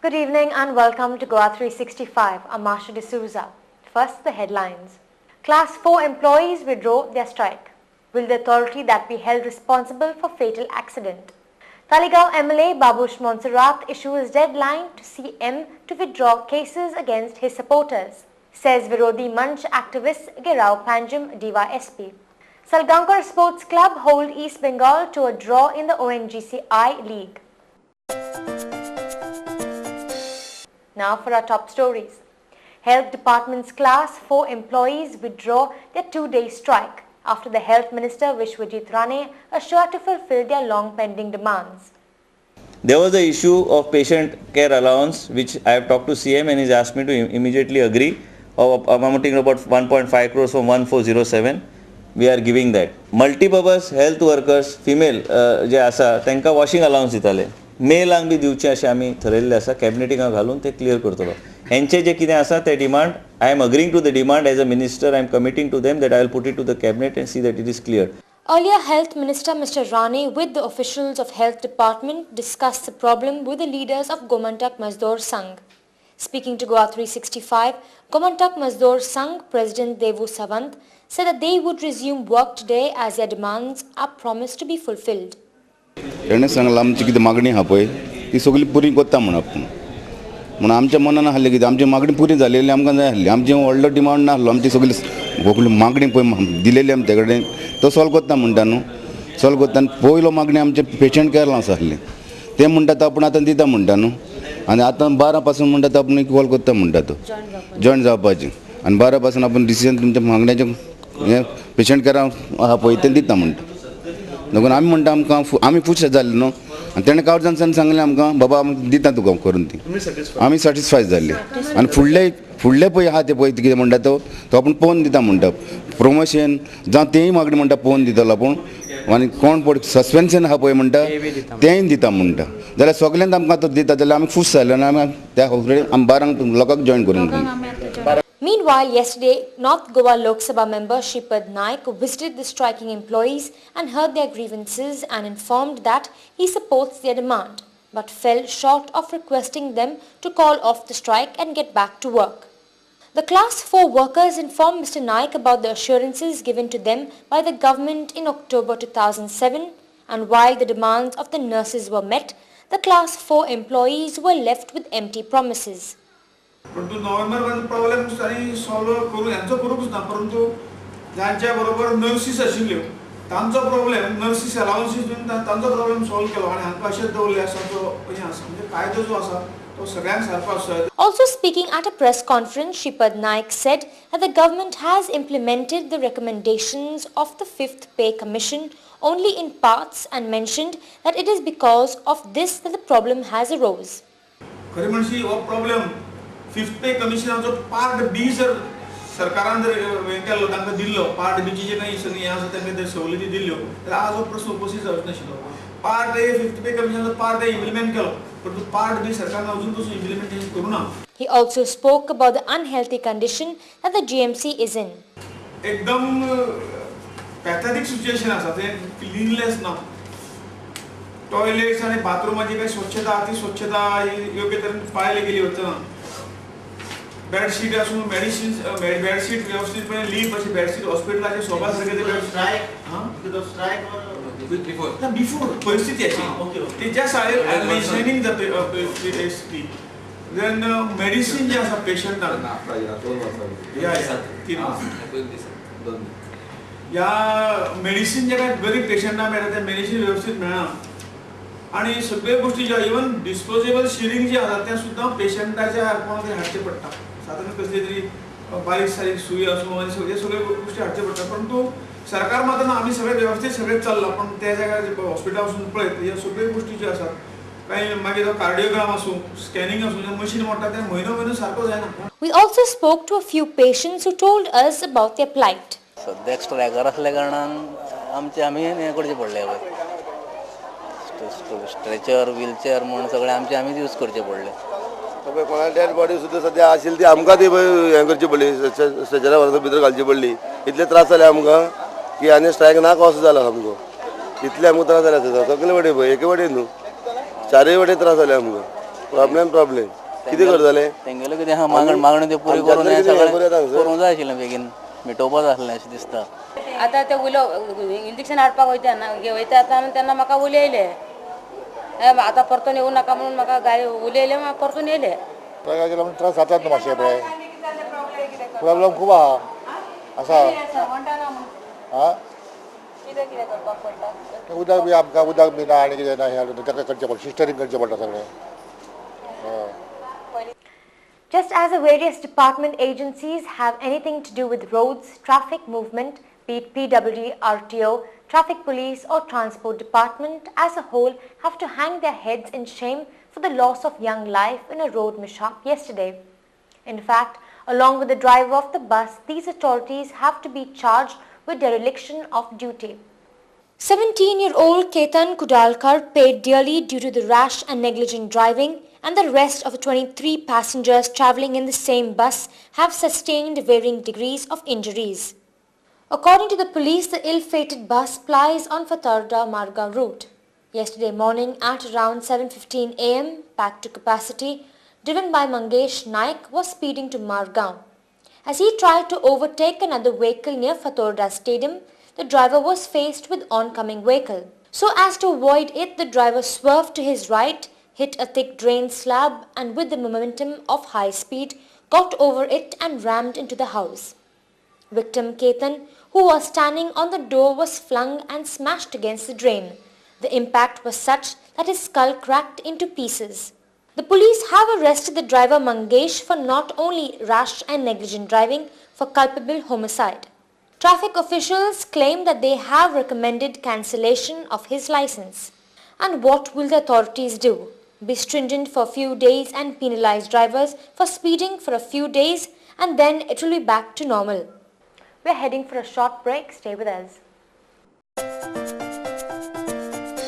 Good evening and welcome to Goa 365. I'm Marsha D'Souza. First, the headlines. Class 4 employees withdraw their strike. Will the authority that be held responsible for fatal accident? Talegaon MLA Babush Montserrat issues deadline to CM to withdraw cases against his supporters, says Virodi Manch activist Gerao Panjim DYSP. Salgankar Sports Club hold East Bengal to a draw in the ONGC I League. Now for our top stories. Health Department's Class 4 employees withdraw their 2-day strike after the Health Minister Vishwajit Rane assured to fulfill their long-pending demands. There was the issue of patient care allowance, which I have talked to CM and he's asked me to immediately agree, of amounting to about 1.5 crores from 1407. We are giving that. Multipurpose health workers, female जे आसा त्यांका washing allowance दिताले. मेलांक B दिवचे अशें आमी ठरयल्लें आसा. कॅबिनेटिंगाक घालून ते clear करतलो. हेंचे जे कितें आसा ते demand, I am agreeing to the demand as a minister. I am committing to them that I will put it to the cabinet and see that it is cleared. Earlier, Health Minister Mr. Rane with the officials of Health Department discussed the problem with the leaders of Gomantak Mazdoor Sangh. Speaking to Goa 365, Gomantak Mazdoor Sangh President Devu Savant said that they would resume work today as their demands are promised to be fulfilled. तेणें सांगलां आमची कितें मागणी आहा पळय ती सगळी पुरी करता म्हण आपूण. म्हण आमच्या मनान आहलें कितें आमची मागणी पुरी जालेली आमकां जाय आहली. आमचें व्हडलो डिमांड नासलो. आमची सगळी सगळी मागणी पळय दिलेली आमी ते कडेन तो सॉल्व करता म्हणटा न्हू. सॉल्व करता आनी पयलो मागणी आमचे पेशंट केअर लावंस आहली. ते म्हणटा तो आपूण आतां दिता म्हणटा न्हू. आनी आतां 12 पासून म्हणटा तो आपूण कॉल करता म्हणटा तो जॉयन जावपाचें. आनी 12 पासून आपूण डिसिजन तुमच्या मागण्याचें हें पेशंट केअर आहा पळय तें दिता म्हणटा. देखून आमी म्हणटा आमकां आमी खूश जाल्ले न्हू. आनी तेणें कावजानसान सांगलें आमकां बाबा आमी दिता तुका करून ती. आमी सॅटिस्फाय जाल्ले. आनी फुडले पळय आहा ते पळय कितें म्हणटा तो आपूण पळोवन दिता म्हणटा. प्रमोशन जावं तेंय मागणी म्हणटा पळोवन दितलो आपूण. आनी कोण पळय सस्पेन्शन आहा पळय म्हणटा तेंय दिता म्हणटा. जाल्यार सगल्यांत आमकां तो दिता जाल्यार आमी खूश जाले आनी आमी त्या कडेन आमी 12 लोकांक जॉयन करून. Meanwhile, yesterday, North Goa Lok Sabha member Shripad Naik visited the striking employees and heard their grievances and informed that he supports their demand, but fell short of requesting them to call off the strike and get back to work. The Class 4 workers informed Mr. Naik about the assurances given to them by the government in October 2007, and while the demands of the nurses were met, the Class 4 employees were left with empty promises. परंतु November problem आणि solve करू यांचं करूच ना. परंतु ज्यांच्या बरोबर nurses आशिल्ल्यो तांचो प्रॉब्लेम नर्सीस अलावन्सीस दिवन तांचो प्रॉब्लेम सॉल्व केलो आनी हांकां अशेंच दवरले आसा जो हें आसा म्हणजे कायदो जो आसा तो सगळ्यांक सारको आसता. Also speaking at a press conference, Shripad Naik said that the government has implemented the recommendations of the 5th Pay Commission only in parts and mentioned that it is because of this that the problem has arose. खरी म्हणजे हो problem 5th पे कमिशनाचो part B जर सरकारान जर हें केल्लो तांकां दिल्लो पार्ट बीची जे काही सगळी हें आसा तांकां जर सवलती दिल्ल्यो जाल्यार आज हो प्रश्न उपस्थित जावचो नाशिल्लो. पार्ट ए 5th पे कमिशनाचो पार्ट ए इम्प्लिमेंट केलो परंतु पार्ट बी सरकारान अजून पासून इम्प्लिमेंटेशन करूं ना. He also spoke about the unhealthy condition that the GMC is in. एकदम पॅथेटिक सिच्युएशन आसा. ते क्लीनलेस ना. टॉयलेट्स आणि बाथरूमाची काही स्वच्छता ती स्वच्छता योग्य तऱ्हेन पाळली गेली वचना. बेडशीट आसूं मेडिसिन बेडशीट व्यवस्थितपणे लीप अशी बेडशीट हॉस्पिटलाचे सोबा सारखे ते बिफोर परिस्थिती अशी ते ज्या शाळेत मेन्शनिंग देन मेडिसिन जे आसा पेशंटांक ह्या मेडिसिन जे काय गरीब पेशंटांक मेळटा ते मेडिसिन व्यवस्थित मेळना. आणि सगळे गोष्टी ज्या इवन डिस्पोजेबल शिरींग जे आसा ते सुद्दां पेशंटाच्या कोणाक हाडचे पडटा. साधारण कसली तरी बारीक सारीक सुई आसूं आनी सगळे गोष्टी हाडचे पडटा. परंतु सरकार मात्र आमी सगळे व्यवस्थित सगळे चल्लां. पण त्या जाग्यार हॉस्पिटल वचून पळयत ह्या सगळ्यो गोष्टी ज्यो आसात काही मागीर तो कार्डियोग्राम आसूं स्कॅनिंग आसूं मशीन मोडटा तें म्हयनो सारको जायना. We also spoke to a few patients who told us about their plight. सद्या स्ट्रायकार असल्या कारणान आमी हें करचें पडलें पळय. स्ट्रेचर व्हीलचेअर म्हण सगळें आमीच यूज करचें पडलें. कोणा डेड बॉडी सुद्दां सद्या आशिल्ली ती आमकां ती हें करची पडली स्ट्रेचरा व्हरून भितर घालची पडली. इतले त्रास जाले आमकां की आनी स्ट्रायक नाका असो जाला सामको. इतले आमकां त्रास जाले सगळे वटेन पळय एके वटेन न्हू चारय वटेन त्रास जाले आमकां. प्रॉब्लेम किती करतले तेंगेलो कितें आहा मागणी ते पुरी करून हें सगळें करूंक जाय आशिल्लें बेगीन मिटोवपा जाय आसलें अशें दिसता आतां ते इंजेक्शन हाडपाक वयता तेन्ना म्हाका उलयले आतां परतून येवं नाका म्हणून म्हाका गाडी उलयले परतून येयले त्रास जातात न्हू मातशे पळय प्रॉब्लेम खूब आसा आं उदक बी आमकां उदक बी ना आनी कितें ना हें ताका करचें पडटा सिस्टरींग करचें पडटा सगळें Just as the various department agencies have anything to do with roads, traffic movement, be it PWD, RTO, traffic police or transport department as a whole have to hang their heads in shame for the loss of young life in a road mishap yesterday. In fact, along with the driver of the bus, these authorities have to be charged with dereliction of duty. 17-year-old Ketan Kudalkar paid dearly due to the rash and negligent driving, and the rest of the 23 passengers travelling in the same bus have sustained varying degrees of injuries. According to the police, the ill-fated bus plies on Fatarda-Margao route. Yesterday morning at around 7:15 am, packed to capacity, driven by Mangesh Naik, was speeding to Margao. As he tried to overtake another vehicle near Fatarda Stadium, the driver was faced with oncoming vehicle. So as to avoid it, the driver swerved to his right, hit a thick drain slab and with the momentum of high speed, got over it and rammed into the house. Victim Ketan, who was standing on the door, was flung and smashed against the drain. The impact was such that his skull cracked into pieces. The police have arrested the driver Mangesh for not only rash and negligent driving, for culpable homicide. Traffic officials claim that they have recommended cancellation of his license. And what will the authorities do? Be stringent for a few days and penalize drivers for speeding for a few days, and then it will be back to normal. We're heading for a short break. Stay with us.